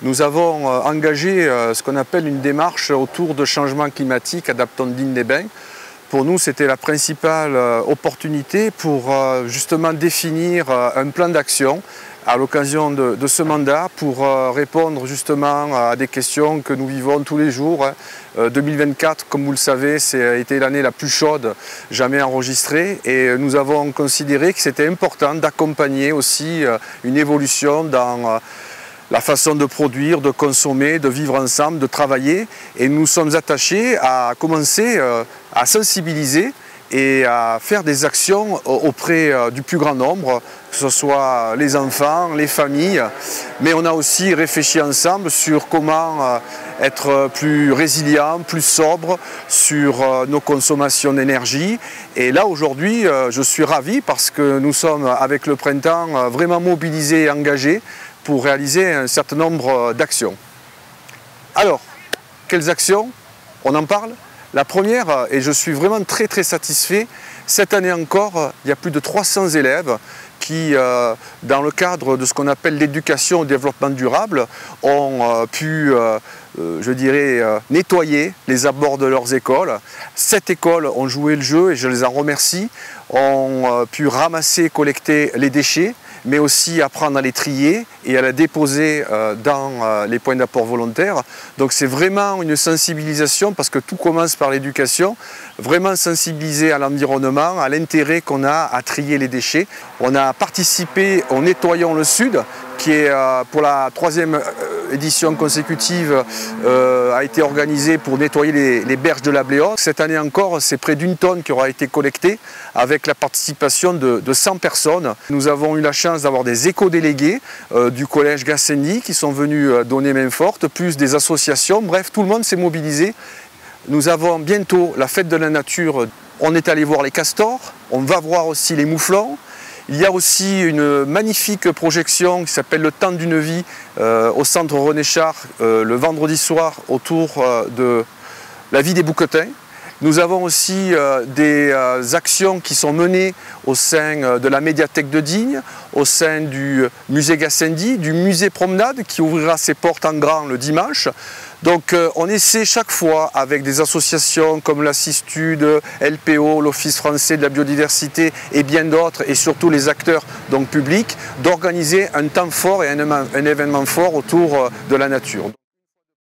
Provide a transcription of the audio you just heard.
nous avons engagé ce qu'on appelle une démarche autour de changement climatique adaptant Digne-les-Bains. Pour nous, c'était la principale opportunité pour justement définir un plan d'action à l'occasion de ce mandat pour répondre justement à des questions que nous vivons tous les jours. 2024, comme vous le savez, a été l'année la plus chaude jamais enregistrée et nous avons considéré que c'était important d'accompagner aussi une évolution dans la façon de produire, de consommer, de vivre ensemble, de travailler. Et nous sommes attachés à commencer à sensibiliser et à faire des actions auprès du plus grand nombre, que ce soit les enfants, les familles, mais on a aussi réfléchi ensemble sur comment être plus résilient, plus sobre sur nos consommations d'énergie. Et là aujourd'hui, je suis ravi parce que nous sommes avec le printemps vraiment mobilisés et engagés pour réaliser un certain nombre d'actions. Alors, quelles actions? On en parle? La première, et je suis vraiment très satisfait, cette année encore, il y a plus de 300 élèves qui, dans le cadre de ce qu'on appelle l'éducation au développement durable, ont pu, je dirais, nettoyer les abords de leurs écoles. 7 écoles ont joué le jeu et je les en remercie, ont pu ramasser et collecter les déchets, mais aussi apprendre à les trier et à les déposer dans les points d'apport volontaires. Donc c'est vraiment une sensibilisation parce que tout commence par l'éducation, vraiment sensibiliser à l'environnement, à l'intérêt qu'on a à trier les déchets. On a participé au Nettoyons le Sud, qui est pour la 3e édition consécutive a été organisée pour nettoyer les berges de la Bléone. Cette année encore, c'est près d'1 tonne qui aura été collectée avec la participation de 100 personnes. Nous avons eu la chance d'avoir des éco-délégués du collège Gassendi qui sont venus donner main forte, plus des associations, bref, tout le monde s'est mobilisé. Nous avons bientôt la fête de la nature, on est allé voir les castors, on va voir aussi les mouflons. Il y a aussi une magnifique projection qui s'appelle Le Temps d'une vie au centre René Char le vendredi soir autour de la vie des bouquetins. Nous avons aussi des actions qui sont menées au sein de la médiathèque de Digne, au sein du musée Gassendi, du musée Promenade qui ouvrira ses portes en grand le dimanche. Donc on essaie chaque fois avec des associations comme la CISTUD, LPO, l'Office français de la biodiversité et bien d'autres et surtout les acteurs donc, publics d'organiser un temps fort et un événement fort autour de la nature.